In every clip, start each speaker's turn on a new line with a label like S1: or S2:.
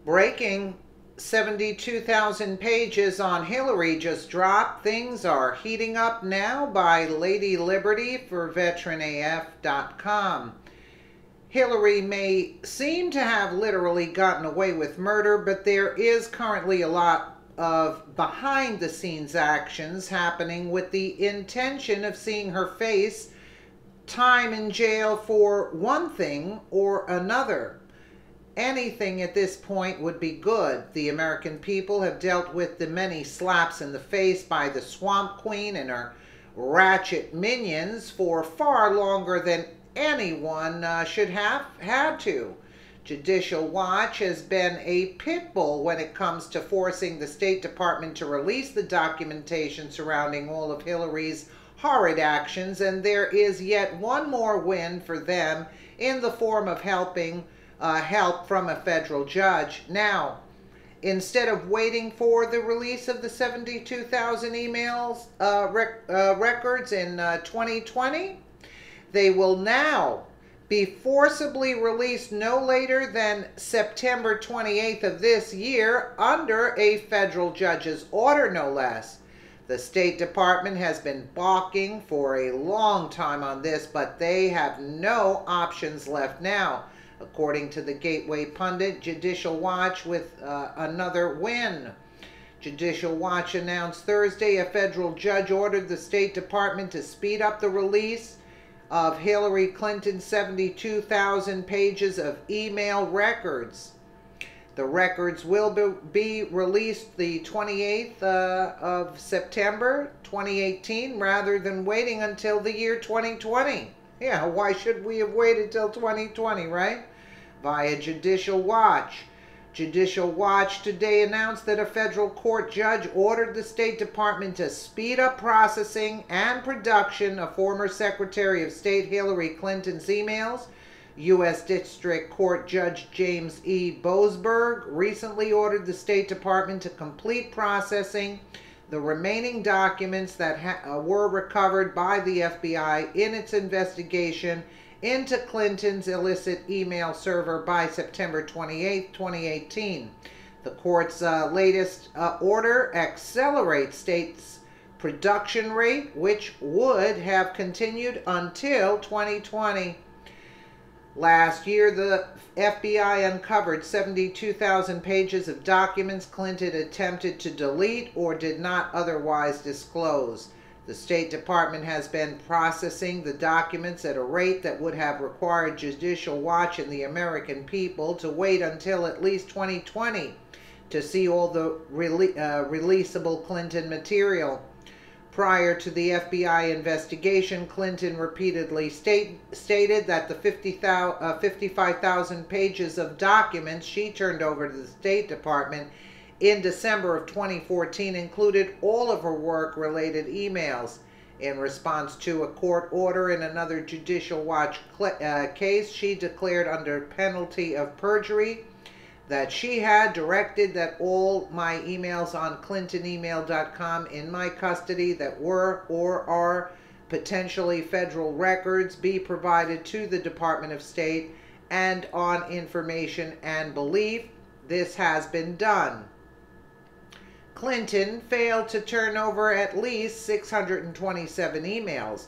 S1: Breaking: 72,000 pages on Hillary just dropped. Things are heating up now by Lady Liberty for VeteranAF.com. Hillary may seem to have literally gotten away with murder, but there is currently a lot of behind-the-scenes actions happening with the intention of seeing her face time in jail for one thing or another. Anything at this point would be good. The American people have dealt with the many slaps in the face by the Swamp Queen and her ratchet minions for far longer than anyone should have had to. Judicial Watch has been a pit bull when it comes to forcing the State Department to release the documentation surrounding all of Hillary's horrid actions, and there is yet one more win for them in the form of help from a federal judge. Now, instead of waiting for the release of the 72,000 emails records in 2020, they will now be forcibly released no later than September 28th of this year under a federal judge's order, no less. The State Department has been balking for a long time on this, but they have no options left now. According to the Gateway pundit, Judicial Watch with another win. Judicial Watch announced Thursday a federal judge ordered the State Department to speed up the release of Hillary Clinton's 72,000 pages of email records. The records will be released the 28th of September 2018 rather than waiting until the year 2020. Yeah, why should we have waited till 2020, right? Via Judicial Watch. Judicial Watch today announced that a federal court judge ordered the State Department to speed up processing and production of former Secretary of State Hillary Clinton's emails. U.S. District Court Judge James E. Boasberg recently ordered the State Department to complete processing the remaining documents that were recovered by the FBI in its investigation into Clinton's illicit email server by September 28, 2018. The court's latest order accelerates state's production rate, which would have continued until 2020. Last year, the FBI uncovered 72,000 pages of documents Clinton attempted to delete or did not otherwise disclose. The State Department has been processing the documents at a rate that would have required Judicial Watch and the American people to wait until at least 2020 to see all the releasable Clinton material. Prior to the FBI investigation, Clinton repeatedly stated that the 55,000 pages of documents she turned over to the State Department in December of 2014 included all of her work-related emails. In response to a court order in another Judicial Watch case, she declared under penalty of perjury that she had directed that all my emails on clintonemail.com in my custody that were or are potentially federal records be provided to the Department of State, and on information and belief, this has been done. Clinton failed to turn over at least 627 emails.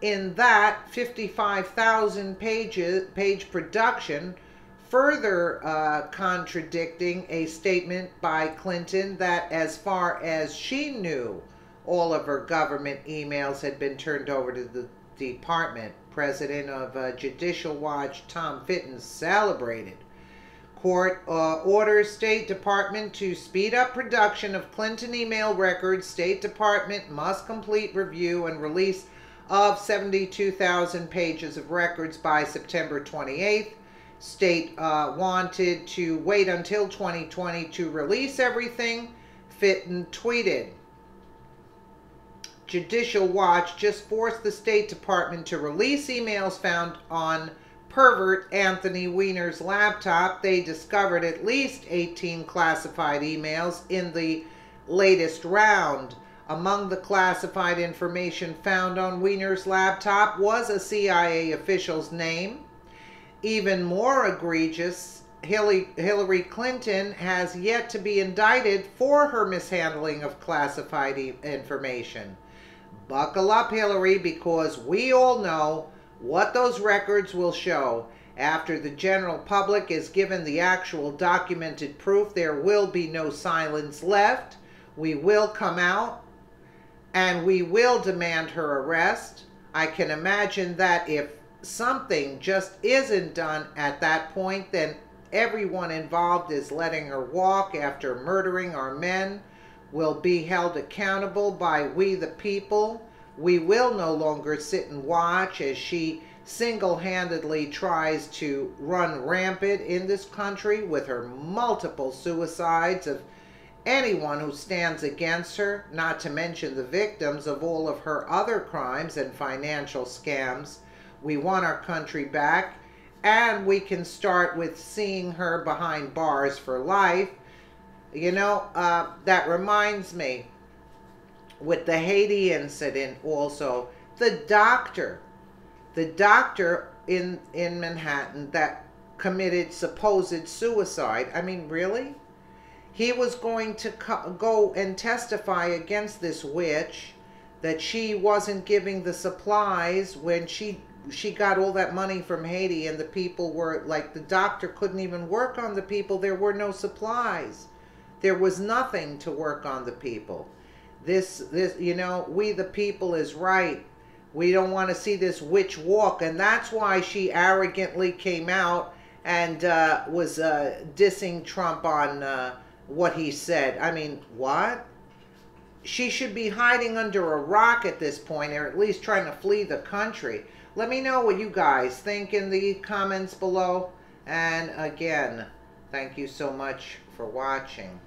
S1: In that 55,000 page production, further contradicting a statement by Clinton that as far as she knew, all of her government emails had been turned over to the department. President of Judicial Watch Tom Fitton celebrated. Court orders State Department to speed up production of Clinton email records. State Department must complete review and release of 72,000 pages of records by September 28th. State wanted to wait until 2020 to release everything, Fitton tweeted. Judicial Watch just forced the State Department to release emails found on pervert Anthony Weiner's laptop. They discovered at least 18 classified emails in the latest round. Among the classified information found on Weiner's laptop was a CIA official's name. Even more egregious, Hillary Clinton has yet to be indicted for her mishandling of classified information. Buckle up, Hillary, because we all know what those records will show. After the general public is given the actual documented proof, there will be no silence left. We will come out and we will demand her arrest. I can imagine that if something just isn't done at that point, then everyone involved is letting her walk after murdering our men will be held accountable by we the people. We will no longer sit and watch as she single-handedly tries to run rampant in this country with her multiple suicides of anyone who stands against her, not to mention the victims of all of her other crimes and financial scams. We want our country back, and we can start with seeing her behind bars for life. You know, that reminds me, with the Haiti incident also, the doctor in Manhattan that committed supposed suicide. I mean, really? He was going to go and testify against this witch that she wasn't giving the supplies when she got all that money from Haiti, and the people were like, the doctor couldn't even work on the people. There were no supplies. There was nothing to work on the people. This, you know, we the people is right. We don't want to see this witch walk, and that's why she arrogantly came out and was dissing Trump on what he said. I mean, what? She should be hiding under a rock at this point, or at least trying to flee the country. Let me know what you guys think in the comments below. And again, thank you so much for watching.